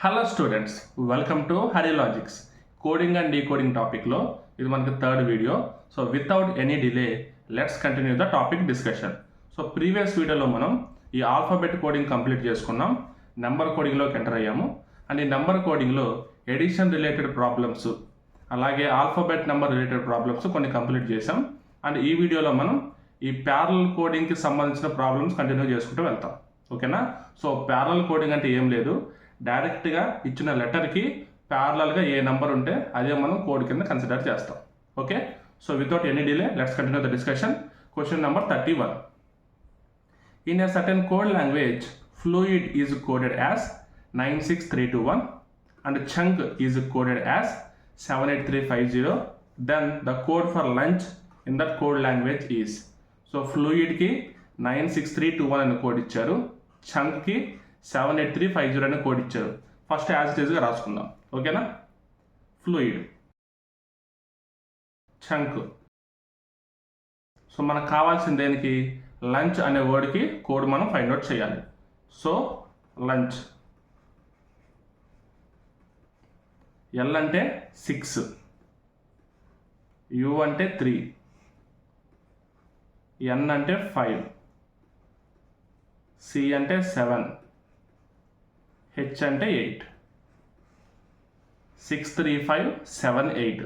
Hello students, welcome to Hari logics. Coding and decoding టాపిక్లో ఇది మనకి third video. So without any delay let's continue the topic discussion. So previous వీడియోలో మనం ఈ alphabet coding complete చేసుకున్నాం, number కోడింగ్లోకి enter అయ్యాము. And ఈ నెంబర్ కోడింగ్లో ఎడిషన్ రిలేటెడ్ ప్రాబ్లమ్స్, అలాగే ఆల్ఫాబెట్ నెంబర్ రిలేటెడ్ ప్రాబ్లమ్స్ కొన్ని కంప్లీట్ చేసాం. అండ్ ఈ వీడియోలో మనం ఈ ప్యారలల్ కోడింగ్కి సంబంధించిన ప్రాబ్లమ్స్ కంటిన్యూ చేసుకుంటూ వెళ్తాం. ఓకేనా? సో ప్యారలల్ కోడింగ్ అంటే ఏం లేదు, డైరెక్ట్గా ఇచ్చిన లెటర్కి ప్యారలల్గా ఏ నెంబర్ ఉంటే అదే మనం కోడ్ కింద కన్సిడర్ చేస్తాం. Okay, so without any delay let's continue the discussion. Question number 31. In a certain code language, fluid is coded as 96321 and chunk is coded as 78350. Then the code for lunch in that code language is. So ఫ్లూయిడ్కి 96321 అని code ఇచ్చారు, చంక్కి 78350 అని code ఇచ్చారు. First as it ఈజ్గా రాసుకుందాం. ఓకేనా? Fluid, chunk. So మనకు కావాల్సింది దేనికి? లంచ్ అనే వర్డ్కి కోడ్ మనం ఫైండ్ అవుట్ చేయాలి. సో లంచ్, ఎల్ అంటే 6, యు అంటే 3, ఎన్ అంటే 5, సి అంటే 7, హెచ్ అంటే 8. 63578.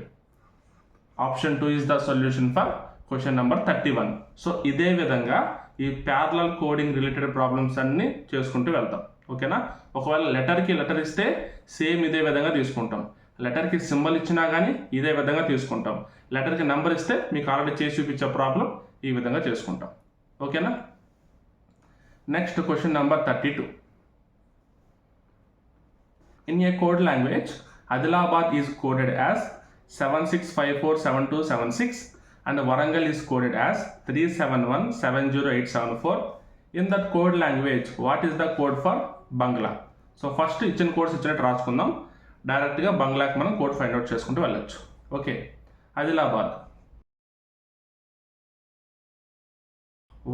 Option 2 is the solution for question number 31. So ఇదే విధంగా ఈ ప్యారలల్ కోడింగ్ రిలేటెడ్ ప్రాబ్లమ్స్ అన్ని చేసుకుంటూ వెళ్తాం. ఓకేనా? ఒకవేళ లెటర్కి లెటర్ ఇస్తే సేమ్ ఇదే విధంగా తీసుకుంటాం, లెటర్కి సింబల్ ఇచ్చినా కానీ ఇదే విధంగా తీసుకుంటాం, లెటర్కి నెంబర్ ఇస్తే మీకు ఆల్రెడీ చేసి చూపించే ప్రాబ్లం ఈ విధంగా చేసుకుంటాం. ఓకేనా? Next question number 32. In a code language, Adilabad is coded as 76547276 and Warangal is coded as 371708774. In that code language, what is the code for Bangla? So first ఇచ్చిన codes ఇచ్చినట్టు రాసుకుందాం, డైరెక్ట్గా బంగ్లాకి మనం కోడ్ ఫైండ్ అవుట్ చేసుకుంటూ వెళ్ళొచ్చు. Okay, Adilabad,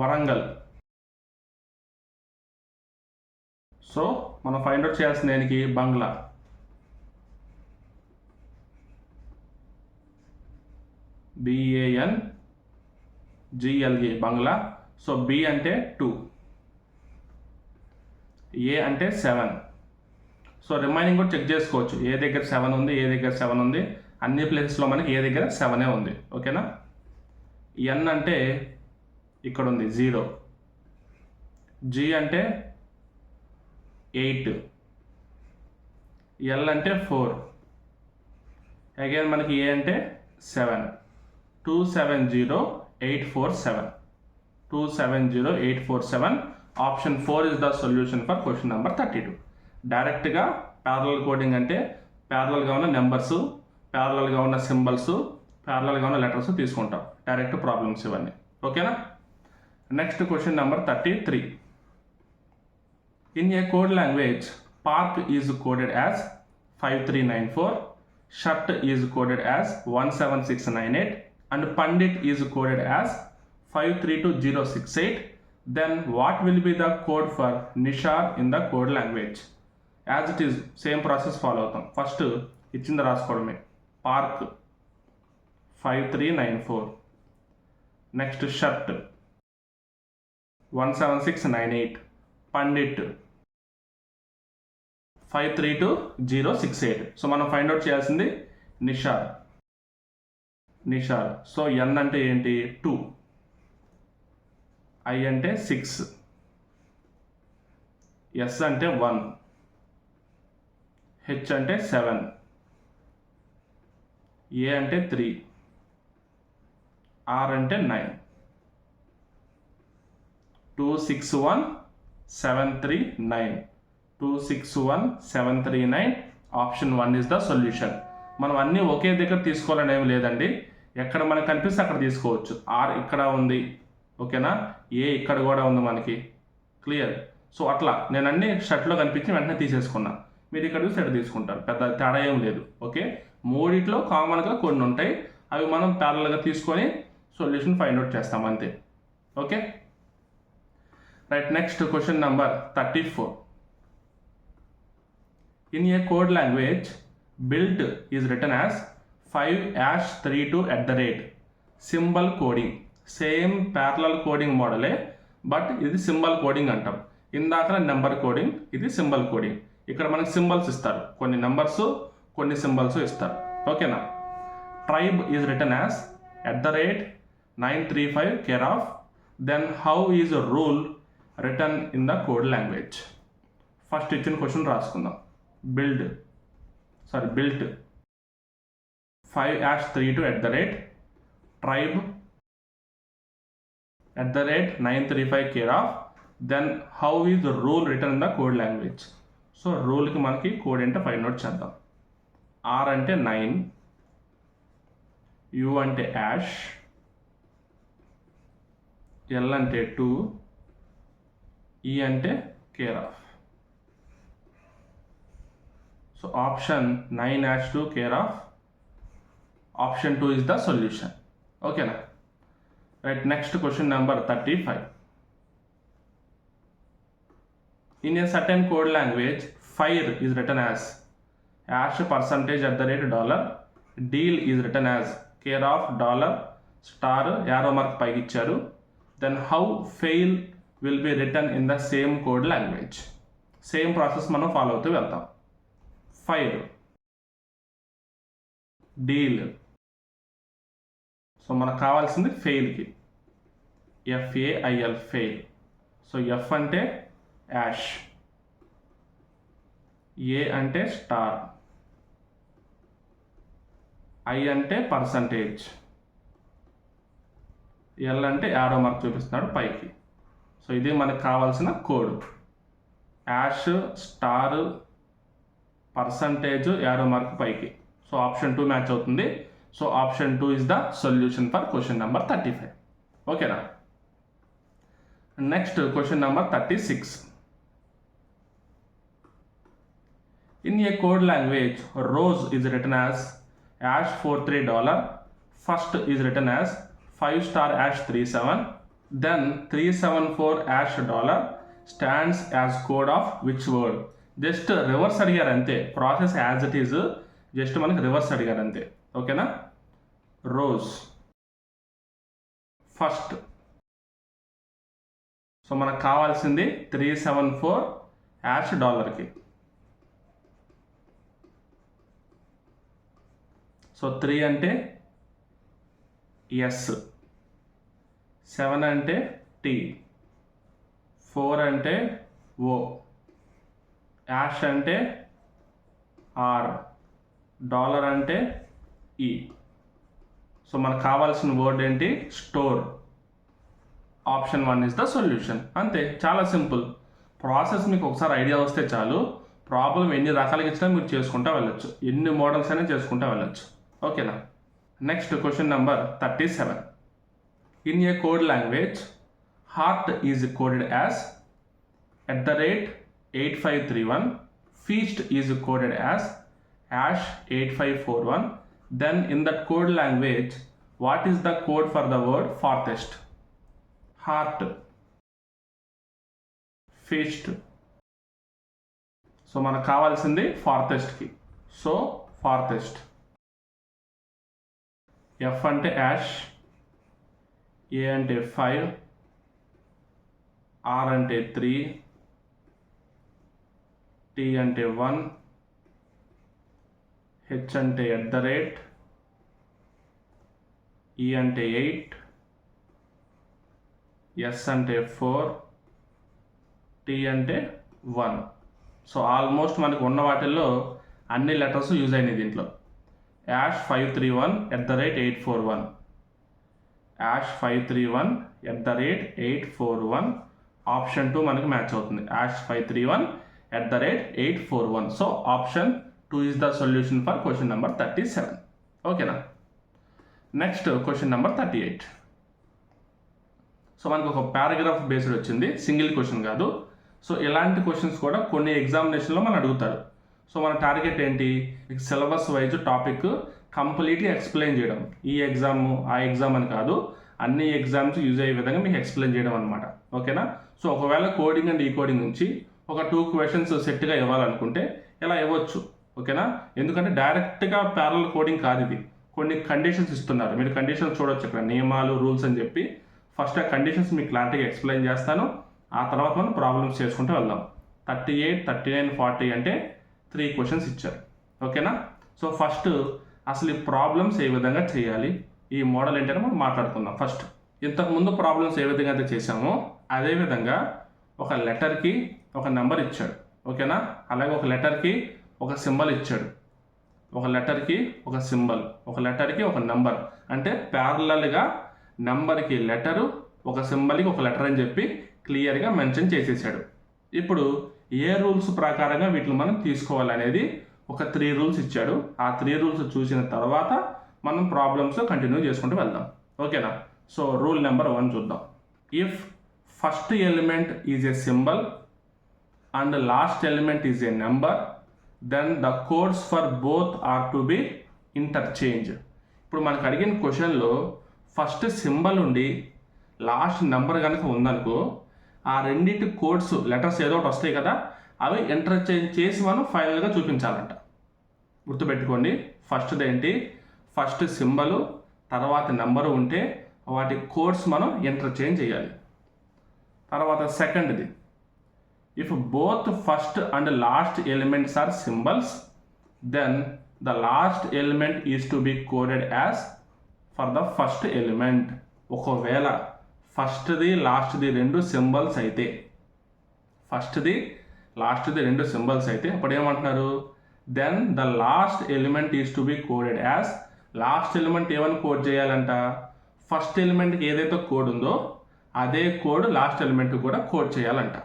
Warangal. So మనం find out చేయాల్సిన దేనికి? బంగ్లా. BANGLA, బంగ్లా. So B అంటే 2, ఏ అంటే 7. సో రిమైనింగ్ కూడా చెక్ చేసుకోవచ్చు, ఏ దగ్గర 7 ఉంది, ఏ దగ్గర 7 ఉంది. అన్ని ప్లేసెస్లో మనకి ఏ దగ్గర 7 ఉంది. ఓకేనా? ఎన్ అంటే ఇక్కడ ఉంది 0, జి అంటే 8, ఎల్ అంటే 4, అగైన్ మనకి ఏ అంటే 7. 270847. 270847. Option 4 is the solution for question number 32. డైరెక్ట్గా ప్యారలల్ కోడింగ్ అంటే ప్యారలల్గా ఉన్న నెంబర్స్, ప్యారలల్గా ఉన్న సింబల్స్, ప్యారలల్గా ఉన్న లెటర్స్ తీసుకుంటాం. డైరెక్ట్ ప్రాబ్లమ్స్ ఇవన్నీ. ఓకేనా? Next question number 33. In a code language, park is coded as 5394, shirt is coded as 17698 and pandit is coded as 532068. Then what will be the code for Nishar in the code language? As it is, same process follow అవుతాం. First ఇచ్చింది రాసుకోవడమే. Park 5394, next shirt 17698, pandit 532068. So మనం find out చేయాల్సింది నిషార్. Nishar. So ఎన్ అంటే ఏంటి? 2, I అంటే 6, yes అంటే 1, హెచ్ అంటే 7, ఏ అంటే 3, ఆర్ అంటే 9. 261739. 261739. Option 1 is the solution. మనం అన్నీ ఒకే దగ్గర తీసుకోవాలని ఏమి లేదండి, ఎక్కడ మనకు కనిపిస్తే అక్కడ తీసుకోవచ్చు. ఆర్ ఇక్కడ ఉంది, ఓకేనా? ఏ ఇక్కడ కూడా ఉంది మనకి. క్లియర్? సో అట్లా నేను అన్ని షర్ట్లో కనిపించి వెంటనే తీసేసుకున్నా, మీరు ఇక్కడ చూసి ఇక్కడ తీసుకుంటారు, పెద్ద తేడా ఏం లేదు. ఓకే, మూడిట్లో కామన్గా కొన్ని ఉంటాయి, అవి మనం ప్యారలల్గా తీసుకొని సొల్యూషన్ ఫైండ్ అవుట్ చేస్తాం అంతే. Okay right. Next question number 34. In a code language, build is written as 5-32 symbol coding. Same parallel coding మోడలే, బట్ ఇది సింబల్ కోడింగ్ అంటాం. ఇందాక నెంబర్ కోడింగ్, ఇది సింబల్ కోడింగ్. ఇక్కడ మనకి సింబల్స్ ఇస్తారు, కొన్ని నెంబర్స్ కొన్ని సింబల్స్ ఇస్తారు. ఓకేనా. Tribe is written as @935 care of. Then how is rule written in the code language. First ఇచ్చిన క్వశ్చన్ రాసుకుందాం. బిల్ట్ 5-32 tribe @935 care of. Then how is the rule written in the code language? So rule ki manaki code ente find out cheddam. R ante 9, U ante ash, L ante 2, E ante care of. So option 9-2 care of. Option 2 is the solution. Okay na. Right, next question number 35. In a certain code language, fire is written as $, deal is written as care of $, arrow mark పైకి ఇచ్చారు. Then how fail will be written in the same code language. Same process మనం follow అవుతూ వెళ్తాం. Fire, deal. So మనకు కావాల్సింది ఫెయిల్కి FAIL fail. So F అంటే hash, A అంటే స్టార్, I అంటే పర్సంటేజ్, L అంటే యారో మార్క్ చూపిస్తున్నాడు పైకి. సో ఇది మనకు కావాల్సిన కోడ్. Hash, star, percentage, arrow mark పైకి. సో ఆప్షన్ 2 మ్యాచ్ అవుతుంది. So option 2 is the solution for question number 35. ఓకేనా. Next question number 36. In a code language, rose is written as $43, first is written as 5*37, then 374 stands as code of which word? Just reverse అడిగారు అంతే, process as it is, just మనకి reverse అడిగారు అంతే. ఓకేనా. Rose first. So మనకు కావాల్సింది 374 $కి. So 3 అంటే ఎస్, 7 అంటే టీ, 4 అంటే ఓ, యాష్ అంటే ఆర్, డాలర్ అంటే ఈ. సో మనకు కావాల్సిన వర్డ్ ఏంటి? Store. Option 1 is the solution. అంతే, చాలా సింపుల్. ప్రాసెస్ మీకు ఒకసారి ఐడియా వస్తే చాలు, ప్రాబ్లం ఎన్ని రకాలుగా ఇచ్చినా మీరు చేసుకుంటూ వెళ్ళొచ్చు, ఎన్ని మోడల్స్ అయినా చేసుకుంటూ వెళ్ళొచ్చు. ఓకేనా. Next question number 37. In a code language, heart is coded as @8531, feast is coded as #8541. Then in that code language, what is the code for the word farthest? Heart, feast. So మనకు కావాల్సింది farthest కి. So farthest. F అంటే hash, A అంటే 5, R అంటే 3, T అంటే 1, H అంటే @ E అంటే 8, S అంటే 4, T అంటే 1. సో ఆల్మోస్ట్ మనకు ఉన్న వాటిల్లో అన్ని లెటర్స్ యూజ్ అయినాయి దీంట్లో. #531 @841, #531 @841. ఆప్షన్ 2 మనకి మ్యాచ్ అవుతుంది. #531 @841. So option 2 is the solution for question number 37. ఓకేనా. Next question number 38. సో మనకు ఒక పారాగ్రాఫ్ బేస్డ్ వచ్చింది, సింగిల్ క్వశ్చన్ కాదు. సో ఇలాంటి క్వశ్చన్స్ కూడా కొన్ని ఎగ్జామినేషన్లో మనం అడుగుతారు. సో మన టార్గెట్ ఏంటి? సిలబస్ వైజ్ టాపిక్ కంప్లీట్గా ఎక్స్ప్లెయిన్ చేయడం. ఈ ఎగ్జామ్ ఆ ఎగ్జామ్ అని కాదు, అన్ని ఎగ్జామ్స్ యూజ్ అయ్యే విధంగా మీకు ఎక్స్ప్లెయిన్ చేయడం అనమాట. ఓకేనా. సో ఒకవేళ కోడింగ్ అండ్ ఈ కోడింగ్ నుంచి ఒక 2 క్వశ్చన్స్ సెట్గా ఇవ్వాలనుకుంటే ఇలా ఇవ్వచ్చు. ఓకేనా, ఎందుకంటే డైరెక్ట్గా ప్యారలల్ కోడింగ్ కాదు ఇది, కొన్ని కండిషన్స్ ఇస్తున్నారు. మీరు కండిషన్స్ చూడవచ్చు ఇక్కడ, నియమాలు, రూల్స్ అని చెప్పి. ఫస్ట్ ఆ కండిషన్స్ మీకు క్లారిటీగా ఎక్స్ప్లెయిన్ చేస్తాను, ఆ తర్వాత మనం ప్రాబ్లమ్స్ చేసుకుంటూ వెళ్దాం. 38, 39, 40 అంటే 3 క్వశ్చన్స్ ఇచ్చారు. ఓకేనా, సో ఫస్ట్ అసలు ఈ ప్రాబ్లమ్స్ ఏ విధంగా చేయాలి, ఈ మోడల్ ఏంటంటే మనం మాట్లాడుకుందాం. ఫస్ట్ ఇంతకుముందు ప్రాబ్లమ్స్ ఏ విధంగా అయితే చేసామో అదేవిధంగా ఒక లెటర్కి ఒక నెంబర్ ఇచ్చాడు. ఓకేనా, అలాగే ఒక లెటర్కి ఒక సింబల్ ఇచ్చాడు, ఒక లెటర్కి ఒక సింబల్, ఒక లెటర్కి ఒక నెంబర్. అంటే ప్యారలల్గా నెంబర్కి లెటరు, ఒక సింబల్కి ఒక లెటర్ అని చెప్పి క్లియర్గా మెన్షన్ చేసేసాడు. ఇప్పుడు ఏ రూల్స్ ప్రకారంగా వీటిని మనం తీసుకోవాలనేది ఒక 3 రూల్స్ ఇచ్చాడు. ఆ 3 రూల్స్ చూసిన తర్వాత మనం ప్రాబ్లమ్స్ కంటిన్యూ చేసుకుంటూ వెళ్దాం. ఓకేనా, సో రూల్ నెంబర్ 1 చూద్దాం. If first element is a symbol and last element is a number, then the codes for both are to be interchange. ఇప్పుడు మనకు అడిగిన క్వశ్చన్లో ఫస్ట్ సింబల్ ఉండి లాస్ట్ నెంబర్ కనుక ఉందనుకో, ఆ రెండింటి కోడ్స్ లెటర్స్ ఏదో ఒకటి వస్తాయి కదా, అవి ఇంటర్చేంజ్ చేసి మనం ఫైనల్గా చూపించాలంట. గుర్తుపెట్టుకోండి, ఫస్ట్ది ఏంటి, ఫస్ట్ సింబలు తర్వాత నెంబరు ఉంటే వాటి కోడ్స్ మనం ఇంటర్చేంజ్ చేయాలి. తర్వాత సెకండ్ది, if both first and last elements are symbols, then the last element is to be coded as for the first element. ఒకవేళ ఫస్ట్ది లాస్ట్ది రెండు సింబల్స్ అయితే, ఫస్ట్ది లాస్ట్ది రెండు సింబల్స్ అయితే అప్పుడు ఏమంటున్నారు, then the last element is to be coded as, last element ఏమని కోడ్ చేయాలంట, ఫస్ట్ ఎలిమెంట్కి ఏదైతే కోడ్ ఉందో అదే కోడ్ లాస్ట్ ఎలిమెంట్కి కూడా కోడ్ చేయాలంట.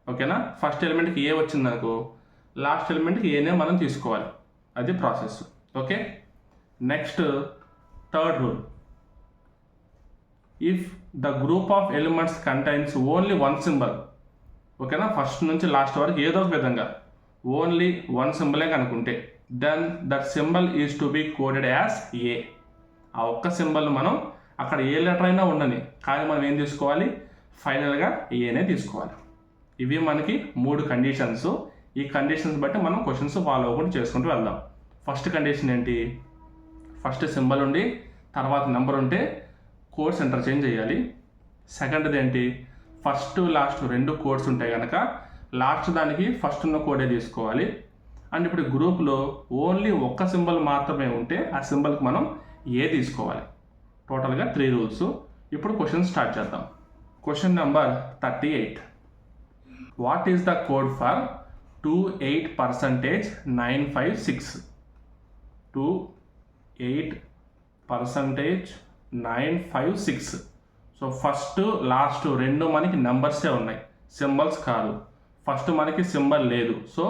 ఓకేనా, ఫస్ట్ ఎలిమెంట్కి ఏ వచ్చిందనుకో లాస్ట్ ఎలిమెంట్కి ఏనే మనం తీసుకోవాలి, అది process. Okay, next third rule, if the group of elements contains only one symbol. ఓకేనా, ఫస్ట్ నుంచి లాస్ట్ వరకు ఏదో ఒక విధంగా ఓన్లీ వన్ సింబలే కనుకుంటే, then that symbol is to be coded as A. ఆ ఒక్క సింబల్ మనం అక్కడ ఏ లెటర్ అయినా ఉండని, కానీ మనం ఏం తీసుకోవాలి, ఫైనల్గా ఏనే తీసుకోవాలి. ఇవి మనకి 3 కండిషన్స్. ఈ కండిషన్స్ బట్టి మనం క్వశ్చన్స్ ఫాలో అవ్వకుండా చేసుకుంటూ వెళ్దాం. ఫస్ట్ కండిషన్ ఏంటి, ఫస్ట్ సింబల్ ఉండి తర్వాత నెంబర్ ఉంటే కోడ్స్ ఇంటర్చేంజ్ చేయాలి. సెకండ్ది ఏంటి, ఫస్ట్ లాస్ట్ రెండు కోడ్స్ ఉంటాయి కనుక లాస్ట్ దానికి ఫస్ట్ ఉన్న కోడే తీసుకోవాలి. అండ్ ఇప్పుడు గ్రూప్లో ఓన్లీ ఒక్క సింబల్ మాత్రమే ఉంటే ఆ సింబల్కి మనం ఏ తీసుకోవాలి. టోటల్గా 3 రూల్స్. ఇప్పుడు క్వశ్చన్ స్టార్ట్ చేద్దాం. Question number 38, what is the code for 28%956? 28%956. So first last రెండు మనకి నెంబర్సే ఉన్నాయి, సింబల్స్ కాదు. ఫస్ట్ మనకి సింబల్ లేదు, సో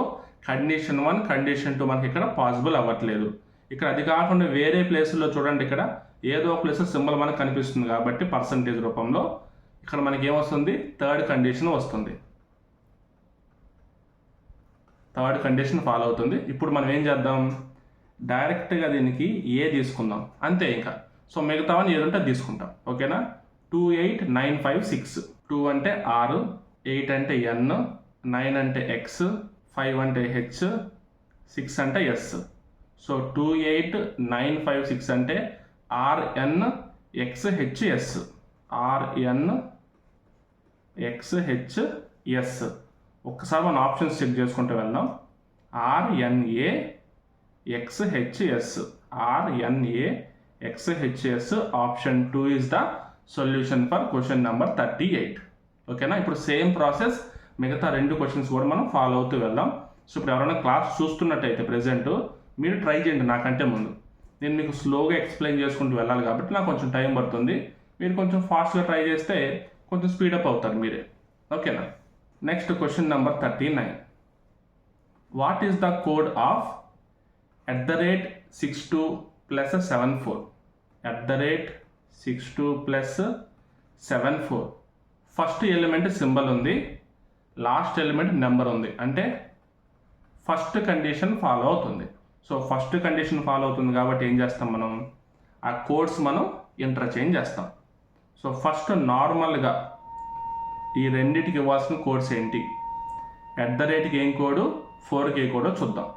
కండిషన్ 1 కండిషన్ 2 మనకి ఇక్కడ పాసిబుల్ అవ్వట్లేదు. ఇక్కడ అది కాకుండా వేరే ప్లేసుల్లో చూడండి, ఇక్కడ ఏదో ఒక ప్లేస్ సింబల్ మనకు కనిపిస్తుంది కాబట్టి పర్సంటేజ్ రూపంలో ఇక్కడ మనకి ఏమొస్తుంది, థర్డ్ కండిషన్ వస్తుంది. థర్డ్ కండిషన్ ఫాలో అవుతుంది. ఇప్పుడు మనం ఏం చేద్దాం, డైరెక్ట్గా దీనికి ఏ తీసుకుందాం అంతే ఇంకా. సో మిగతావని ఏదంటే తీసుకుంటాం. ఓకేనా, 28956. 2 అంటే 6, 8 అంటే n, 9 అంటే x, 5 అంటే h, 6 అంటే s. సో 28956 అంటే RNXHS, RNXHS. ఒక్కసారి మనం ఆప్షన్స్ చెక్ చేసుకుంటూ వెళ్దాం. RNAXHS, RNAXHS. Option 2 is the solution for question number 38. ఓకేనా, ఇప్పుడు సేమ్ ప్రాసెస్ మిగతా 2 క్వశ్చన్స్ కూడా మనం ఫాలో అవుతూ వెళ్దాం. సో ఇప్పుడు ఎవరైనా క్లాస్ చూస్తున్నట్టయితే ప్రెజెంట్ మీరు ట్రై చేయండి. నాకంటే ముందు నేను మీకు స్లోగా ఎక్స్ప్లెయిన్ చేసుకుంటూ వెళ్ళాలి కాబట్టి నాకు కొంచెం టైం పడుతుంది. మీరు కొంచెం ఫాస్ట్గా ట్రై చేస్తే కొంచెం స్పీడప్ అవుతారు మీరే. ఓకేనా, next question number 39, what is the code of @62 + 74? @62 + 74. First element symbol ఉంది, లాస్ట్ ఎలిమెంట్ నెంబర్ ఉంది, అంటే ఫస్ట్ కండిషన్ ఫాలో అవుతుంది. సో ఫస్ట్ కండిషన్ ఫాలో అవుతుంది కాబట్టి ఏం చేస్తాం, మనం ఆ కోడ్స్ మనం ఇంటర్చేంజ్ చేస్తాం. సో ఫస్ట్ నార్మల్గా ఈ రెండింటికి ఇవ్వాల్సిన కోడ్స్ ఏంటి, @కి ఏం కోడు, 4కి ఏ కోడో చూద్దాం.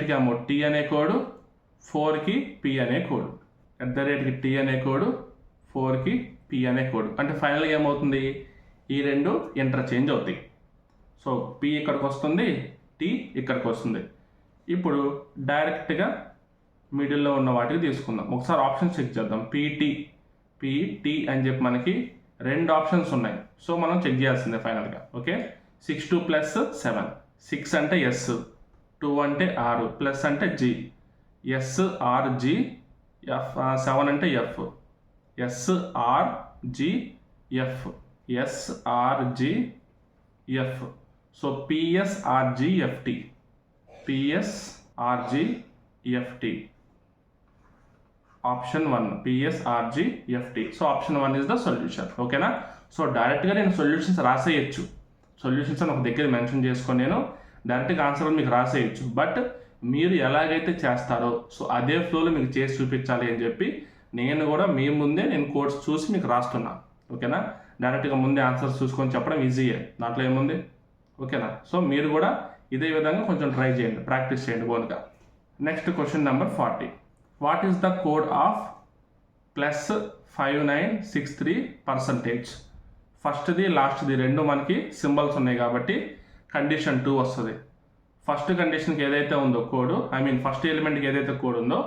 @కి ఏమో T అనే కోడ్, 4కి P అనే కోడ్. @కి T అనే కోడ్, 4కి P అనే కోడ్. అంటే ఫైనల్గా ఏమవుతుంది, ఈ రెండు ఇంటర్చేంజ్ అవుతాయి. సో P ఇక్కడికి వస్తుంది, T ఇక్కడికి వస్తుంది. ఇప్పుడు డైరెక్ట్గా మిడిల్లో ఉన్న వాటికి తీసుకుందాం. ఒకసారి ఆప్షన్స్ చెక్ చేద్దాం. PT అని చెప్పి మనకి 2 ఆప్షన్స్ ఉన్నాయి. సో మనం చెక్ చేయాల్సిందే ఫైనల్గా. ఓకే, 6 2 + 7. 6 అంటే ఎస్, 2 అంటే ఆర్, ప్లస్ అంటే జి, SRG, 7 అంటే F, SRGF, SRGF. So PSRGFT, option 1 PSRGFT. So option 1 is the solution. ఓకేనా. సో డైరెక్ట్గా నేను సొల్యూషన్స్ రాసేయచ్చు. సొల్యూషన్స్ అని ఒక దగ్గర మెన్షన్ చేసుకొని నేను డైరెక్ట్గా ఆన్సర్ మీకు రాసేయచ్చు. బట్ మీరు ఎలాగైతే చేస్తారో సో అదే ఫ్లోలో మీకు చేసి చూపించాలి అని చెప్పి నేను కూడా మీ ముందే నేను కోడ్స్ చూసి మీకు రాస్తున్నా. ఓకేనా. డైరెక్ట్గా ముందే ఆన్సర్స్ చూసుకొని చెప్పడం ఈజీయే, దాంట్లో ఏముంది. ఓకేనా. సో మీరు కూడా ఇదే విధంగా కొంచెం ట్రై చేయండి, ప్రాక్టీస్ చేయండి బోన్గా. Next question number 40. What is the code of +5963%? ఫస్ట్ది లాస్ట్ది రెండు మనకి సింబల్స్ ఉన్నాయి కాబట్టి కండిషన్ 2 వస్తుంది. ఫస్ట్ కండిషన్కి ఏదైతే ఉందో కోడ్, ఫస్ట్ ఎలిమెంట్కి ఏదైతే కోడ్ ఉందో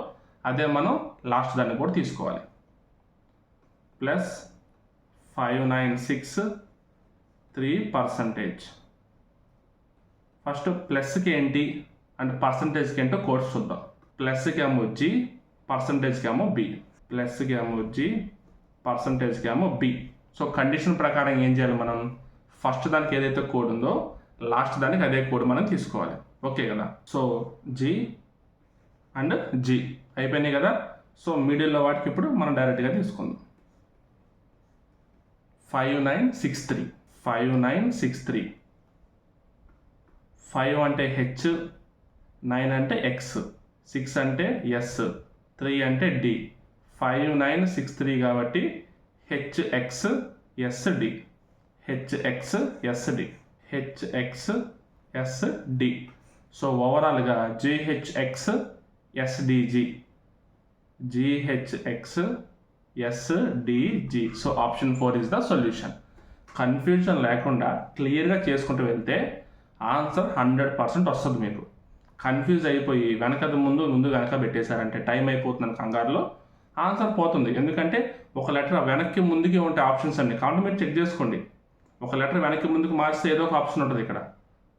అదే మనం లాస్ట్ దాన్ని కూడా తీసుకోవాలి. +5963%. ఫస్ట్ ప్లస్కి ఏంటి అండ్ పర్సంటేజ్కి ఏంటో కోడ్స్ చూద్దాం. ప్లస్కి ఏమో G, పర్సంటేజ్కి ఏమో B. ప్లస్కి ఏమో G, పర్సంటేజ్కి ఏమో B. సో కండిషన్ ప్రకారం ఏం చేయాలి, మనం ఫస్ట్ దానికి ఏదైతే కోడ్ ఉందో లాస్ట్ దానికి అదే కోడ్ మనం తీసుకోవాలి. ఓకే కదా. సో G అండ్ G అయిపోయినాయి కదా. సో మిడిల్లో వాటికి ఇప్పుడు మనం డైరెక్ట్గా తీసుకుందాం. 5963. 5 అంటే H, 9 అంటే X, 6 అంటే S, 3 అంటే D. 5963 కాబట్టి HXSD. సో ఓవరాల్గా GHXSDG. So option 4 is the solution. Confusion లేకుండా క్లియర్గా చేసుకుంటూ వెళ్తే ఆన్సర్ 100% వస్తుంది. మీకు కన్ఫ్యూజ్ అయిపోయి ముందు వెనక పెట్టేశారంటే టైం అయిపోతుందని కంగారులో ఆన్సర్ పోతుంది. ఎందుకంటే ఒక లెటర్ వెనక్కి ముందుకి ఉంటే ఆప్షన్స్ అన్ని కాబట్టి మీరు చెక్ చేసుకోండి. ఒక లెటర్ వెనక్కి ముందుకు మార్చితే ఏదో ఒక ఆప్షన్ ఉంటుంది, ఇక్కడ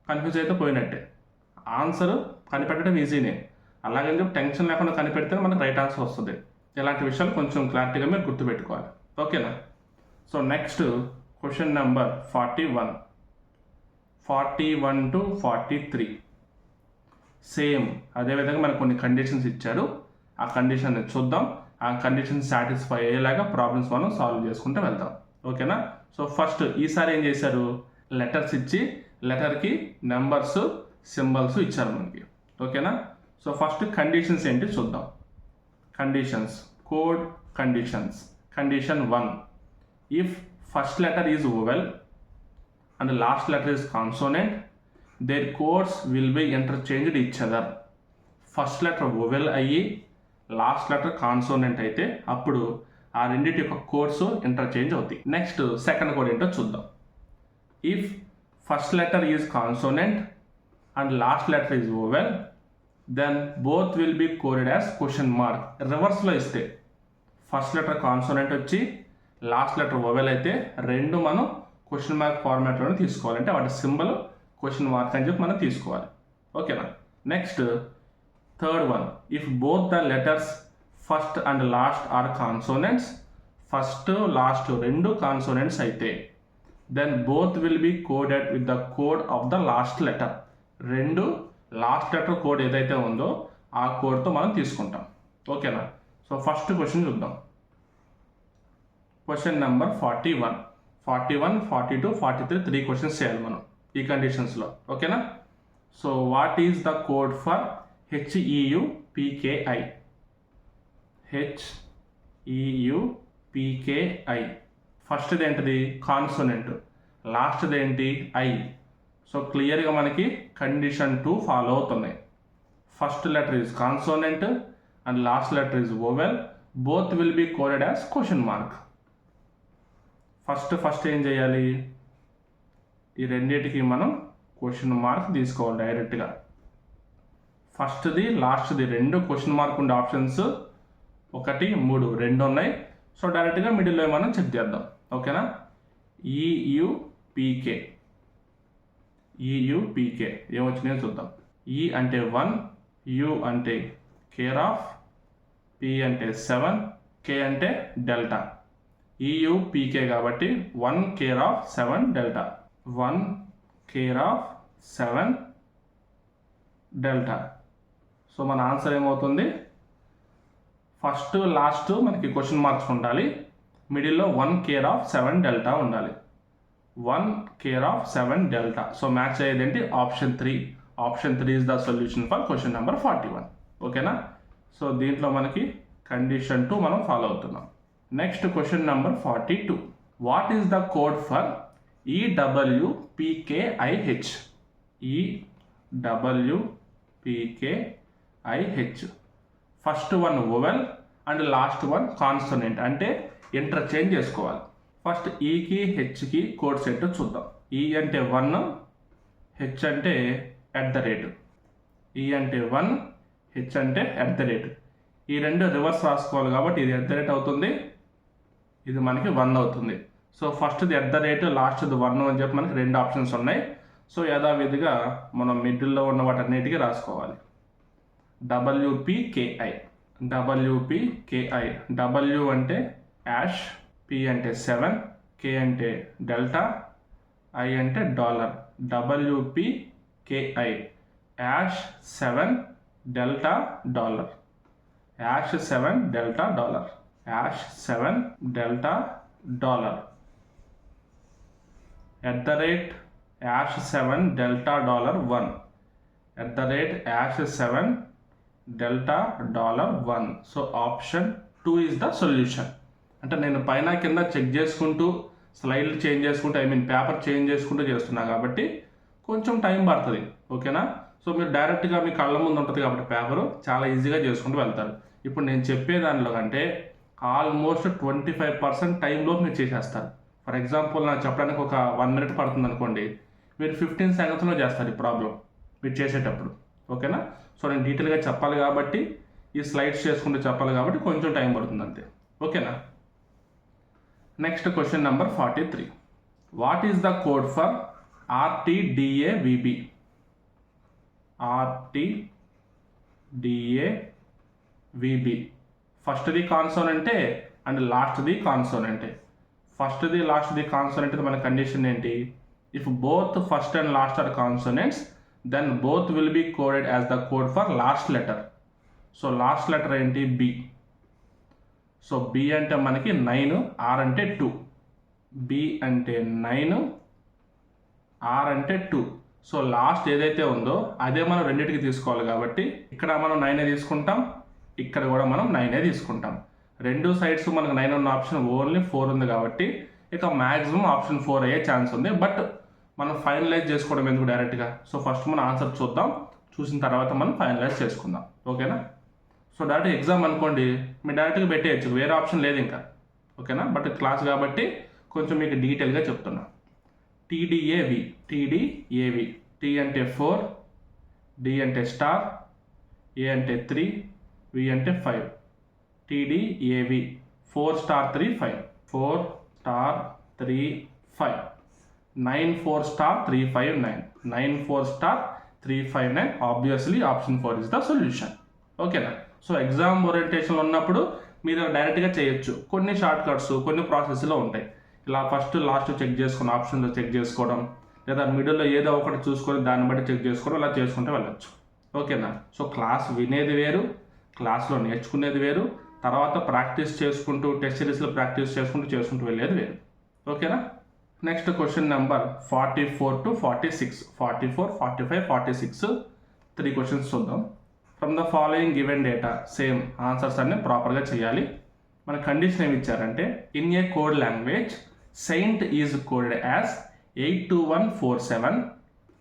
కన్ఫ్యూజ్ అయితే పోయినట్టే. ఆన్సర్ కనిపెట్టడం ఈజీనే, అలాగని చెప్పి టెన్షన్ లేకుండా కనిపెడితే మనకు రైట్ ఆన్సర్ వస్తుంది. ఇలాంటి విషయాలు కొంచెం క్లారిటీగా మీరు గుర్తుపెట్టుకోవాలి. ఓకేనా. So next question number 41. 41 to 43 same అదేవిధంగా మనకు కొన్ని కండిషన్స్ ఇచ్చారు. ఆ కండిషన్ చూద్దాం. ఆ కండిషన్ సాటిస్ఫై అయ్యేలాగా ప్రాబ్లమ్స్ మనం సాల్వ్ చేసుకుంటూ వెళ్దాం. ఓకేనా. సో ఫస్ట్ ఈసారి ఏం చేశారు, లెటర్స్ ఇచ్చి లెటర్కి నెంబర్స్ సింబల్స్ ఇచ్చారు మనకి. ఓకేనా. సో ఫస్ట్ కండిషన్స్ ఏంటి చూద్దాం. Conditions, code conditions. Condition 1, if first letter is vowel and last letter is consonant, their codes will be interchanged each other. First letter vowel అయ్యి లాస్ట్ లెటర్ కాన్సోనెంట్ అయితే అప్పుడు ఆ రెండింటి యొక్క కోడ్స్ ఇంటర్చేంజ్ అవుతాయి. Next second code ఏంటో చూద్దాం. If first letter is consonant and last letter is vowel, then both will be coded as question mark. రివర్స్లో ఇస్తే ఫస్ట్ లెటర్ కాన్సోనెంట్ వచ్చి లాస్ట్ లెటర్ వోవెల్ అయితే రెండు మనం క్వశ్చన్ మార్క్ ఫార్మాట్లోనే తీసుకోవాలి. అంటే వాటి సింబల్ క్వశ్చన్ మార్క్ అని చెప్పి మనం తీసుకోవాలి. ఓకేనా. Next third one, if both the letters first and last are consonants, first last రెండు కాన్సోనెంట్స్ అయితే then both will be coded with the code of the last letter. రెండు లాస్ట్ లెటర్ కోడ్ ఏదైతే ఉందో ఆ కోడ్తో మనం తీసుకుంటాం. ఓకేనా. సో ఫస్ట్ క్వశ్చన్ చూద్దాం. క్వశ్చన్ నెంబర్ 41, 42, 43 3 క్వశ్చన్స్ చేయాలి మనం ఈ కండిషన్స్లో. ఓకేనా. So what is the code for HEUPKI? HEUPKI. ఫస్ట్ది ఏంటిది కాన్సోనెంట్, లాస్ట్ది ఏంటి ఐ. సో క్లియర్గా మనకి కండిషన్ 2 ఫాలో అవుతున్నాయి. First letter is consonant and last letter is vowel. Both will be coded as question mark. First ఏం చేయాలి, ఈ రెండింటికి మనం క్వశ్చన్ మార్క్ తీసుకోవాలి డైరెక్ట్గా. ఫస్ట్ది లాస్ట్ది రెండు క్వశ్చన్ మార్క్ ఉండే ఆప్షన్స్ 1, 3 రెండు ఉన్నాయి. సో డైరెక్ట్గా మిడిల్లో మనం చెక్ చేద్దాం. ఓకేనా. ఈయుపికే ఏమొచ్చినాయో చూద్దాం. ఈ అంటే 1, యు అంటే కేర్ ఆఫ్, పి అంటే 7, కే అంటే డెల్టా. ఈయుపికే కాబట్టి 1 care of 7 delta. 1 care of 7 delta. So మన ఆన్సర్ ఏమవుతుంది, ఫస్ట్ లాస్ట్ మనకి క్వశ్చన్ మార్క్స్ ఉండాలి, మిడిల్లో 1 కేర్ ఆఫ్ 7 డెల్టా ఉండాలి. 1 care of 7 delta. So match అయ్యేది ఏంటి, option 3. Option 3 is the solution for question number 41. ఓకేనా. సో దీంట్లో మనకి కండిషన్ 2 మనం ఫాలో అవుతున్నాం. Next question number 42. What is the code for EWPKIH? EWPKIH. First one vowel and last one consonant, అంటే interchange చేసుకోవాలి. First ఈకి హెచ్కి కోడ్స్ ఏంటో చూద్దాం. ఈ అంటే 1, హెచ్ అంటే @ ఈ అంటే 1, హెచ్ అంటే @ ఈ రెండు రివర్స్ రాసుకోవాలి కాబట్టి ఇది @ అవుతుంది, ఇది మనకి 1 అవుతుంది. సో ఫస్ట్ది @ లాస్ట్ది 1 అని చెప్పి మనకి రెండు ఆప్షన్స్ ఉన్నాయి. సో యథావిధిగా మనం మిడిల్లో ఉన్న వాటన్నిటికీ రాసుకోవాలి. WPKI. W అంటే యాష్, P అంటే 7, K అంటే డెల్టా, I అంటే dollar. WPKI hash 7 delta dollar. Hash 7 delta dollar. Hash 7 delta dollar. @ #7 delta dollar 1. @#7 delta dollar 1. So option 2 is the solution. అంటే నేను పైన కింద చెక్ చేసుకుంటూ స్లైడ్లు చేంజ్ చేసుకుంటూ పేపర్ చేంజ్ చేసుకుంటూ చేస్తున్నా కాబట్టి కొంచెం టైం పడుతుంది. ఓకేనా. సో మీరు డైరెక్ట్గా మీ కళ్ళ ముందు ఉంటుంది కాబట్టి పేపరు చాలా ఈజీగా చేసుకుంటూ వెళ్తారు. ఇప్పుడు నేను చెప్పే దానిలో కంటే ఆల్మోస్ట్ 25% టైంలో మీరు చేసేస్తారు. ఫర్ ఎగ్జాంపుల్ నాకు చెప్పడానికి ఒక 1 minute పడుతుంది అనుకోండి, మీరు 15 secondsలో చేస్తారు ఈ ప్రాబ్లం మీరు చేసేటప్పుడు. ఓకేనా. సో నేను డీటెయిల్గా చెప్పాలి కాబట్టి, ఈ స్లైడ్స్ చేసుకుంటూ చెప్పాలి కాబట్టి కొంచెం టైం పడుతుంది అంతే. ఓకేనా. Next question number 43. What is the code for RTDAVB? RTDAVB. ఫస్ట్ది కాన్సోనెంటే అండ్ లాస్ట్ది కాన్సోనెంటే. ఫస్ట్ది లాస్ట్ది కాన్సోనెంట్ మన కండిషన్ ఏంటి, if both first and last are consonants then both will be coded as the code for last letter. So last letter ఏంటి, B. So B అంటే మనకి 9, R అంటే 2. B అంటే 9, R అంటే 2. సో లాస్ట్ ఏదైతే ఉందో అదే మనం రెండింటికి తీసుకోవాలి కాబట్టి ఇక్కడ మనం 9 తీసుకుంటాం, ఇక్కడ కూడా మనం 9 తీసుకుంటాం. రెండు సైడ్స్ మనకు 9 ఉన్న ఆప్షన్ ఓన్లీ 4 ఉంది కాబట్టి ఇక మ్యాక్సిమం ఆప్షన్ 4 అయ్యే ఛాన్స్ ఉంది. బట్ మనం ఫైనలైజ్ చేసుకోవడం ఎందుకు డైరెక్ట్గా. సో ఫస్ట్ మనం ఆన్సర్ చూద్దాం, చూసిన తర్వాత మనం ఫైనలైజ్ చేసుకుందాం. ఓకేనా. సో డైరెక్ట్ ఎగ్జామ్ అనుకోండి మీరు డైరెక్ట్గా పెట్టేయచ్చు, వేరే ఆప్షన్ లేదు ఇంకా. ఓకేనా. బట్ క్లాస్ కాబట్టి కొంచెం మీకు డీటెయిల్గా చెప్తున్నా. TDAV. T అంటే 4, D అంటే స్టార్, A అంటే 3, V అంటే 5. TDAV 4 star 3 5. 4 star 3 5. 9 4 star 3 5 9. 9 4 star 3 5 9. Obviously option 4 is the solution. ఓకేనా. సో ఎగ్జామ్ ఓరియంటేషన్లో ఉన్నప్పుడు మీరు డైరెక్ట్గా చేయొచ్చు. కొన్ని షార్ట్ కట్స్ కొన్ని ప్రాసెస్లో ఉంటాయి. ఇలా ఫస్ట్ లాస్ట్ చెక్ చేసుకుని ఆప్షన్లో చెక్ చేసుకోవడం, లేదా మిడిల్లో ఏదో ఒకటి చూసుకొని దాన్ని బట్టి చెక్ చేసుకోవడం, ఇలా చేసుకుంటూ వెళ్ళచ్చు. ఓకేనా. సో క్లాస్ వినేది వేరు, క్లాస్లో నేర్చుకునేది వేరు, తర్వాత ప్రాక్టీస్ చేసుకుంటూ టెస్ట్ సిరీస్లో ప్రాక్టీస్ చేసుకుంటూ వెళ్ళేది వేరు. ఓకేనా. Next question number 44 to 46. 44, 45, 46 3 questions చూద్దాం. From the following given data same answers అన్ని ప్రాపర్గా చేయాలి. మన కండిషన్ ఏమి ఇచ్చారంటే, in a code language saint is coded as 82147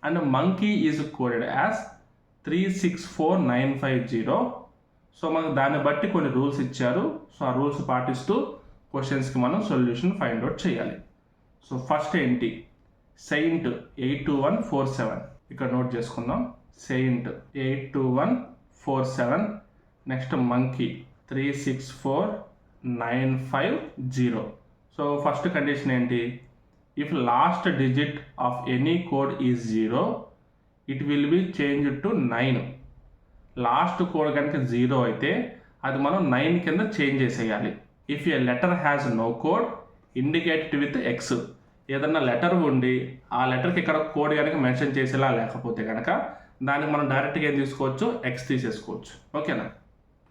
and monkey is coded as 364950. So మనకు దాన్ని బట్టి కొన్ని రూల్స్ ఇచ్చారు. సో ఆ రూల్స్ పాటిస్తూ క్వశ్చన్స్కి మనం సొల్యూషన్ ఫైండ్ అవుట్ చేయాలి. సో ఫస్ట్ ఏంటి, సెయింట్ 82147 ఇక్కడ నోట్ చేసుకుందాం. Saint 82147. Next monkey 364950. So first condition ఏంటి, if last digit of any code is 0 it will be change to 9. Last code కనుక 0 అయితే అది మనం 9 కింద చేంజ్ చేసేయాలి. If a letter has no code indicated with X. ఏదన్నా letter ఉండి ఆ లెటర్కి ఇక్కడ కోడ్ కనుక మెన్షన్ చేసేలా లేకపోతే కనుక దానికి మనం డైరెక్ట్గా ఏం తీసుకోవచ్చు, ఎక్స్ తీసేసుకోవచ్చు. ఓకేనా.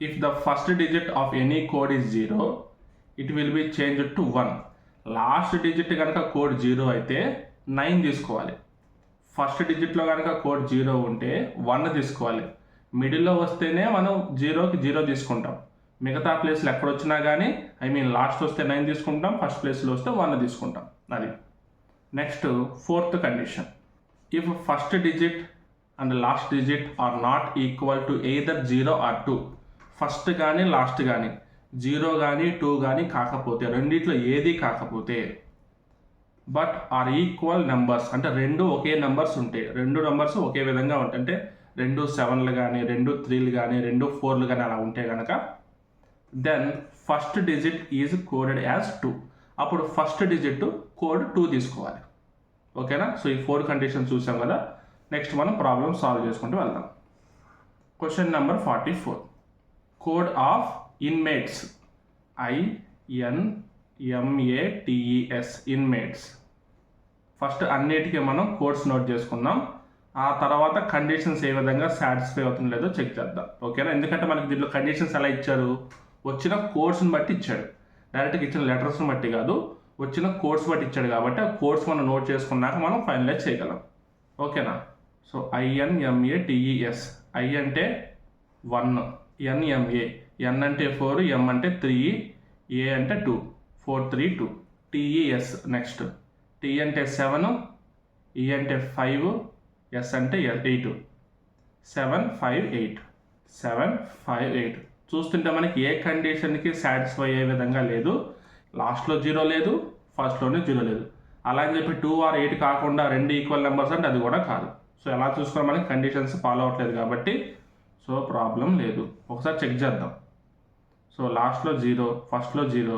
If the first digit of any code is 0 it will be change to 1. Last digit కనుక కోడ్ 0 అయితే 9 తీసుకోవాలి. ఫస్ట్ డిజిట్లో కనుక కోడ్ 0 ఉంటే 1 తీసుకోవాలి. మిడిల్లో వస్తేనే మనం 0కి 0 తీసుకుంటాం. మిగతా ప్లేస్లు ఎక్కడ వచ్చినా కానీ లాస్ట్ వస్తే 9 తీసుకుంటాం, ఫస్ట్ ప్లేస్లో వస్తే 1 తీసుకుంటాం. అది next fourth condition, if first digit and last digit are not equal to either 0 or 2. First కానీ లాస్ట్ కానీ 0 కానీ 2 కానీ కాకపోతే, రెండిట్లో ఏది కాకపోతే, బట్ ఆర్ ఈక్వల్ నెంబర్స్ అంటే రెండు ఒకే నెంబర్స్ ఉంటాయి, రెండు నెంబర్స్ ఒకే విధంగా ఉంటాయి, అంటే 2 7లు కానీ 2 3లు కానీ 2 4లు కానీ అలా ఉంటే కనుక then first digit is coded as 2. అప్పుడు ఫస్ట్ డిజిట్ కోడ్ 2 తీసుకోవాలి. ఓకేనా. సో ఈ 4 కండిషన్స్ చూసాం కదా. నెక్స్ట్ మనం ప్రాబ్లమ్ సాల్వ్ చేసుకుంటూ వెళ్దాం. Question number 44, code of inmates INMATES inmates. First అన్నిటికీ మనం కోడ్స్ నోట్ చేసుకుందాం. ఆ తర్వాత కండిషన్స్ ఏ విధంగా సాటిస్ఫై అవుతుందో లేదో చెక్ చేద్దాం. ఓకేనా. ఎందుకంటే మనకి దీంట్లో కండిషన్స్ ఎలా ఇచ్చారు, వచ్చిన కోడ్స్ని బట్టి ఇచ్చాడు, డైరెక్ట్గా ఇచ్చిన లెటర్స్ని బట్టి కాదు, వచ్చిన కోడ్స్ బట్టి ఇచ్చాడు. కాబట్టి ఆ కోడ్స్ మనం నోట్ చేసుకున్నాక మనం ఫైనలైజ్ చేయగలం. ఓకేనా. సో INMATES, I అంటే 1, NMA, N అంటే 4, M అంటే 3, A అంటే 2, 4 3 2. TES నెక్స్ట్, T అంటే 7, E అంటే 5, S అంటే 8. 7 5 8 7 5 8. చూస్తుంటే మనకి ఏ కండిషన్కి సాటిస్ఫై అయ్యే విధంగా లేదు. లాస్ట్లో 0 లేదు, ఫస్ట్లోనే 0 లేదు. అలా అని చెప్పి 2 or 8 కాకుండా 2 ఈక్వల్ నెంబర్స్ అంటే అది కూడా కాదు. సో ఎలా చూసుకున్నా మనకి కండిషన్స్ ఫాలో అవ్వట్లేదు కాబట్టి సో ప్రాబ్లం లేదు. ఒకసారి చెక్ చేద్దాం. సో లాస్ట్లో 0, ఫస్ట్లో 0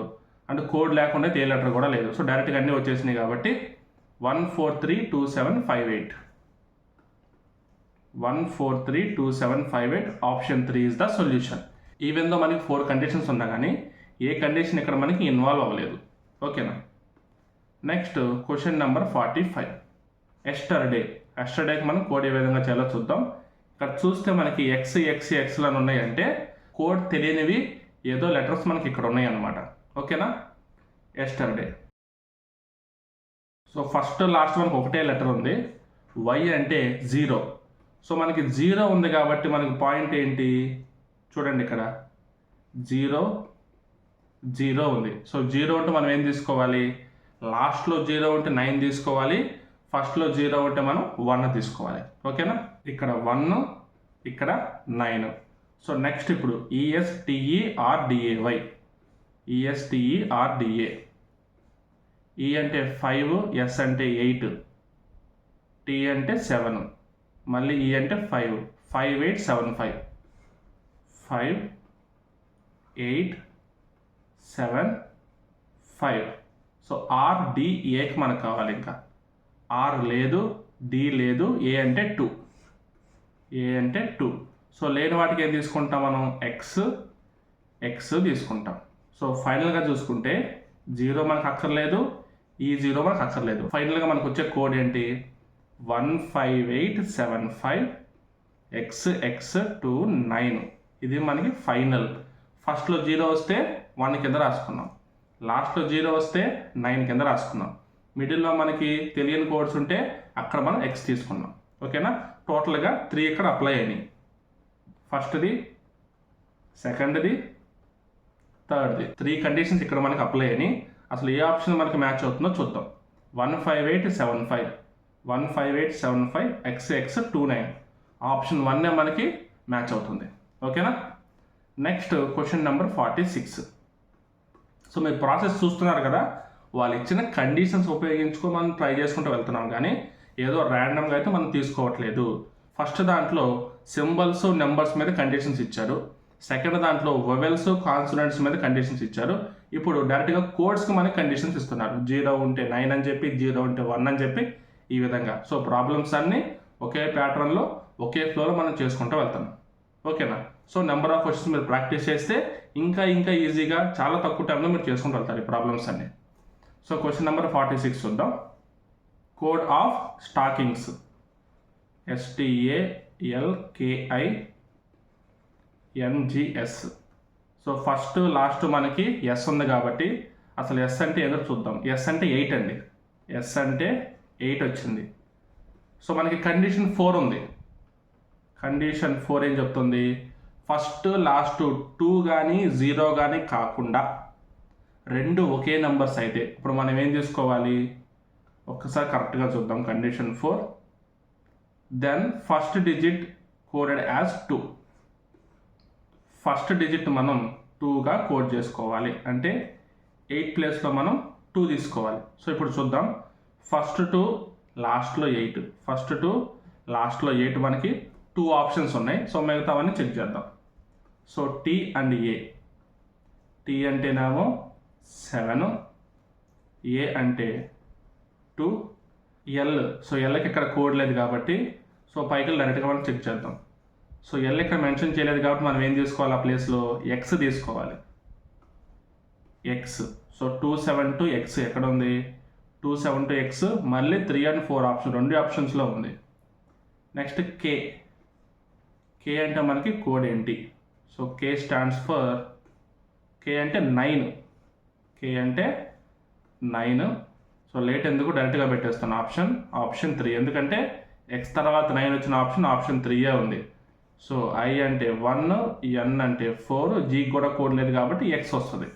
అంటే కోడ్ లేకుండా ఏ లెటర్ కూడా లేదు. సో డైరెక్ట్గా అన్నీ వచ్చేసినాయి కాబట్టి 1432758 1432758 option 3 is the solution. Even though మనకి 4 కండిషన్స్ ఉన్నా కానీ ఏ కండిషన్ ఇక్కడ మనకి ఇన్వాల్వ్ అవ్వలేదు. ఓకేనా. నెక్స్ట్ క్వశ్చన్ నెంబర్ 45, ఎస్టర్డేకి మనం కోడ్ ఏ విధంగా చేయాలో చూద్దాం. ఇక్కడ చూస్తే మనకి ఎక్స్లు అని ఉన్నాయంటే కోడ్ తెలియనివి ఏదో లెటర్స్ మనకి ఇక్కడ ఉన్నాయి అన్నమాట. ఓకేనా. ఎస్టర్డే. సో ఫస్ట్ లాస్ట్ మనకు ఒకటే లెటర్ ఉంది, Y అంటే 0. సో మనకి 0 ఉంది కాబట్టి మనకి పాయింట్ ఏంటి చూడండి, ఇక్కడ 0 0 ఉంది. సో 0 ఉంటే మనం ఏం తీసుకోవాలి, లాస్ట్లో 0 ఉంటే 9 తీసుకోవాలి, ఫస్ట్లో 0 ఉంటే మనం 1 తీసుకోవాలి. ఓకేనా. ఇక్కడ 1, ఇక్కడ 9. సో నెక్స్ట్ ఇప్పుడు ESTERDAY, ESTERDA. E అంటే 5, S అంటే 8, T అంటే 7, మళ్ళీ E అంటే 5, 5 8 7 5 5 8 7 5. సో RDAకి మనకు కావాలి. ఇంకా R లేదు, D లేదు, A అంటే 2. సో లేని వాటికి ఏం తీసుకుంటాం మనం, X తీసుకుంటాం. సో ఫైనల్గా చూసుకుంటే 0 మనకు అక్కర్లేదు, ఈ 0 మనకు అక్కర్లేదు. ఫైనల్గా మనకు వచ్చే కోడ్ ఏంటి, 15875 XX29. ఇది మనకి ఫైనల్. ఫస్ట్లో 0 వస్తే 1 కింద రాసుకున్నాం, లాస్ట్లో 0 వస్తే 9 కింద రాసుకున్నాం, మిడిల్లో మనకి తెలియని కోడ్స్ ఉంటే అక్కడ మనం X తీసుకున్నాం. ఓకేనా. టోటల్గా 3 ఇక్కడ అప్లై అయినాయి. ఫస్ట్ది, సెకండ్ది, థర్డ్ది, 3 కండిషన్స్ ఇక్కడ మనకి అప్లై అయినాయి. అసలు ఏ ఆప్షన్ మనకి మ్యాచ్ అవుతుందో చూద్దాం. 15875 15875 XX29 ఆప్షన్ 1 మనకి మ్యాచ్ అవుతుంది. ఓకేనా. Next question number 46. సో మీరు ప్రాసెస్ చూస్తున్నారు కదా, వాళ్ళు ఇచ్చిన కండిషన్స్ ఉపయోగించుకో మనం ట్రై చేసుకుంటూ వెళ్తున్నాం, కానీ ఏదో ర్యాండమ్గా అయితే మనం తీసుకోవట్లేదు. ఫస్ట్ దాంట్లో సింబల్స్ నెంబర్స్ మీద కండిషన్స్ ఇచ్చారు, సెకండ్ దాంట్లో వొవెల్స్ కాన్సోనెంట్స్ మీద కండిషన్స్ ఇచ్చారు. ఇప్పుడు డైరెక్ట్గా కోడ్స్కి మనకి కండిషన్స్ ఇస్తున్నారు. 0 ఉంటే 9 అని చెప్పి, 0 ఉంటే 1 అని చెప్పి, ఈ విధంగా. సో ప్రాబ్లమ్స్ అన్నీ ఒకే ప్యాటర్న్లో ఒకే ఫ్లోలో మనం చేసుకుంటూ వెళ్తాం. ఓకేనా. సో నెంబర్ ఆఫ్ క్వశ్చన్స్ మీరు ప్రాక్టీస్ చేస్తే ఇంకా ఈజీగా చాలా తక్కువ టైంలో మీరు చేసుకుంటూ వెళ్తారు ఈ ప్రాబ్లమ్స్ అన్నీ. సో క్వశ్చన్ నెంబర్ 46 చూద్దాం. Code of stockings, STALKINGS. So first last మనకి ఎస్ ఉంది కాబట్టి అసలు ఎస్ అంటే ఏదో చూద్దాం. ఎస్ అంటే 8 అండి. ఎస్ అంటే 8 వచ్చింది. సో మనకి కండిషన్ 4 ఉంది. కండిషన్ 4 ఏం చెప్తుంది? ఫస్ట్ లాస్ట్ 2 కానీ 0 కానీ కాకుండా రెండు ఒకే నెంబర్స్ అయితే ఇప్పుడు మనం ఏం తీసుకోవాలి? ఒక్కసారి కరెక్ట్గా చూద్దాం. Condition 4, then first digit coded as 2. First digit మనం 2గా కోడ్ చేసుకోవాలి, అంటే 8 ప్లేస్లో మనం 2 తీసుకోవాలి. సో ఇప్పుడు చూద్దాం. ఫస్ట్ టు లాస్ట్లో 8, ఫస్ట్ టు లాస్ట్లో 8 మనకి 2 ఆప్షన్స్ ఉన్నాయి. సో మిగతావన్నీ చెక్ చేద్దాం. So T and A. T అంటేనేమో 7, ఏ అంటే 2, ఎల్. సో ఎల్కి ఇక్కడ కోడ్ లేదు కాబట్టి సో పైకి డైరెక్ట్గా మనం చెక్ చేద్దాం. సో ఎల్ ఇక్కడ మెన్షన్ చేయలేదు కాబట్టి మనం ఏం తీసుకోవాలి? ఆ ప్లేస్లో ఎక్స్ తీసుకోవాలి. ఎక్స్. సో 272X ఎక్కడ ఉంది? 272X మళ్ళీ 3 and 4 ఆప్షన్, 2 ఆప్షన్స్లో ఉంది. నెక్స్ట్ కే. కే అంటే మనకి కోడ్ ఏంటి? సో కే స్టాండ్స్ ఫర్, కే అంటే 9. కే అంటే 9. సో లేట్ ఎందుకు, డైరెక్ట్గా పెట్టేస్తాను ఆప్షన్ 3. ఎందుకంటే ఎక్స్ తర్వాత 9 వచ్చిన ఆప్షన్ 3 ఉంది. సో ఐ అంటే 1, ఎన్ అంటే 4, జీ కూడా కోడ్ లేదు కాబట్టి ఎక్స్ వస్తుంది.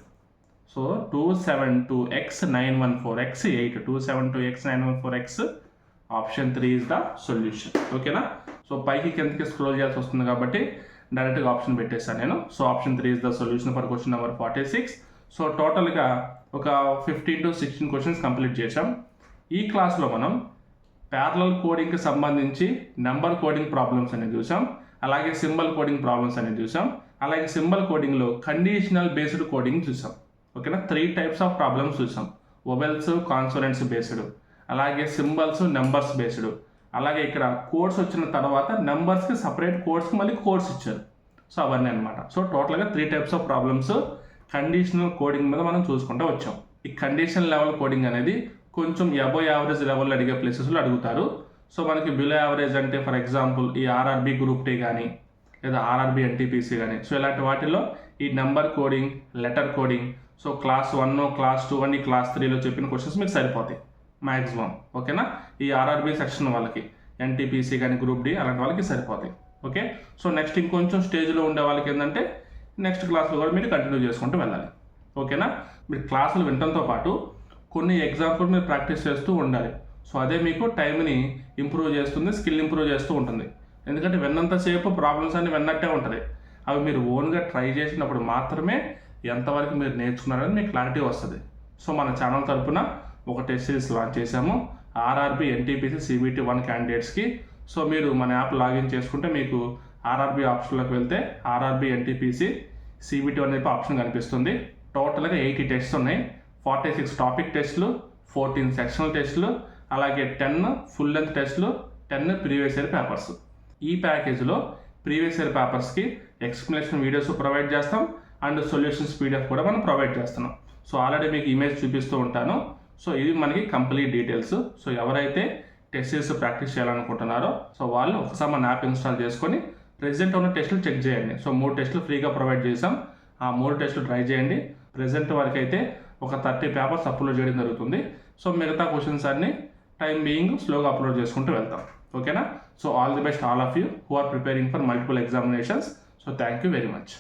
So 272X914X 8, 272X914X option 3 is the solution. ఓకేనా. సో పైకి కిందకి స్క్రోల్ చేయాల్సి వస్తుంది కాబట్టి డైరెక్ట్గా ఆప్షన్ పెట్టేస్తాను నేను. So option 3 is the solution for question number 46. So టోటల్గా ఒక 15 to 16 క్వశ్చన్స్ కంప్లీట్ చేసాం. ఈ క్లాస్లో మనం ప్యారలల్ కోడింగ్కి సంబంధించి నెంబర్ కోడింగ్ ప్రాబ్లమ్స్ అనేది చూసాం, అలాగే సింబల్ కోడింగ్ ప్రాబ్లమ్స్ అనేది చూసాం, అలాగే సింబల్ కోడింగ్లో కండిషనల్ బేస్డ్ కోడింగ్ చూసాం. ఓకేనా. 3 types ఆఫ్ ప్రాబ్లమ్స్ చూసాం. వొవెల్స్ కాన్సోనెంట్స్ బేస్డ్, అలాగే సింబల్స్ నెంబర్స్ బేస్డ్, అలాగే ఇక్కడ కోడ్స్ వచ్చిన తర్వాత నెంబర్స్కి సపరేట్ కోడ్స్కి మళ్ళీ కోడ్స్ ఇచ్చారు. సో అవన్నీ అనమాట. సో టోటల్గా 3 types of problems conditional coding మీద మనం చూసుకుంటూ వచ్చాం. ఈ కండిషన్ లెవెల్ కోడింగ్ అనేది కొంచెం అబవ్ యావరేజ్ లెవెల్లో అడిగే ప్లేసెస్లో అడుగుతారు. సో మనకి బిలో యావరేజ్ అంటే ఫర్ ఎగ్జాంపుల్ ఈ ఆర్ఆర్బి గ్రూప్ టీ కానీ లేదా ఆర్ఆర్బి ఎన్టీపీసీ కానీ, సో ఇలాంటి వాటిలో ఈ number coding, letter coding, so class 1, class 2 అని క్లాస్ 3లో చెప్పిన క్వశ్చన్స్ మీకు సరిపోతాయి మ్యాక్సిమం. ఓకేనా. ఈ ఆర్ఆర్బి సెక్షన్ వాళ్ళకి, ఎన్టీపీసీ కానీ గ్రూప్ డి అలాంటి వాళ్ళకి సరిపోతాయి. ఓకే. సో నెక్స్ట్ ఇంకొంచెం స్టేజ్లో ఉండే వాళ్ళకి ఏంటంటే నెక్స్ట్ క్లాస్లో కూడా మీరు కంటిన్యూ చేసుకుంటూ వెళ్ళాలి. ఓకేనా. మీరు క్లాసులు వినడంతో పాటు కొన్ని ఎగ్జాంపుల్ మీరు ప్రాక్టీస్ చేస్తూ ఉండాలి. సో అదే మీకు టైంని ఇంప్రూవ్ చేస్తుంది, స్కిల్ ఇంప్రూవ్ చేస్తూ ఉంటుంది. ఎందుకంటే విన్నంతసేపు ప్రాబ్లమ్స్ అన్ని విన్నట్టే ఉంటుంది. అవి మీరు ఓన్గా ట్రై చేసినప్పుడు మాత్రమే ఎంతవరకు మీరు నేర్చుకున్నారని మీకు క్లారిటీ వస్తుంది. సో మన ఛానల్ తరపున ఒక టెస్ట్ సిరీస్ లాంచ్ చేశాము ఆర్ఆర్బి ఎన్టీపీసీ CBT 1 క్యాండిడేట్స్కి. సో మీరు మన యాప్ లాగిన్ చేసుకుంటే మీకు ఆర్ఆర్బి ఆప్షన్లోకి వెళ్తే ఆర్ఆర్బి ఎన్టీపీసీ CBT 1 చెప్పి ఆప్షన్ కనిపిస్తుంది. టోటల్గా 80 టెస్ట్స్ ఉన్నాయి. 46 టాపిక్ టెస్టులు, 14 సెక్షనల్ టెస్టులు, అలాగే 10 ఫుల్ లెంత్ టెస్టులు, 10 ప్రీవియస్ ఇయర్ పేపర్స్. ఈ ప్యాకేజ్లో ప్రీవియస్ ఇయర్ పేపర్స్కి ఎక్స్ప్లెనేషన్ వీడియోస్ ప్రొవైడ్ చేస్తాం అండ్ సొల్యూషన్స్ PDF కూడా మనం ప్రొవైడ్ చేస్తున్నాం. సో ఆల్రెడీ మీకు ఇమేజ్ చూపిస్తూ ఉంటాను. సో ఇది మనకి కంప్లీట్ డీటెయిల్స్. సో ఎవరైతే టెస్ట్ సిరీస్ ప్రాక్టీస్ చేయాలనుకుంటున్నారో సో వాళ్ళు ఒకసారి మన యాప్ ఇన్స్టాల్ చేసుకొని ప్రెజెంట్ ఉన్న టెస్టులు చెక్ చేయండి. సో 3 టెస్టులు ఫ్రీగా ప్రొవైడ్ చేసాం. ఆ 3 టెస్టులు ట్రై చేయండి. ప్రెజెంట్ వరకు అయితే ఒక 30 పేపర్స్ అప్లోడ్ చేయడం జరుగుతుంది. సో మిగతా క్వశ్చన్స్ అన్ని టైం బీయింగ్ స్లోగా అప్లోడ్ చేసుకుంటూ వెళ్తాం. ఓకేనా. So all the best all of you who are preparing for multiple examinations. So thank you very much.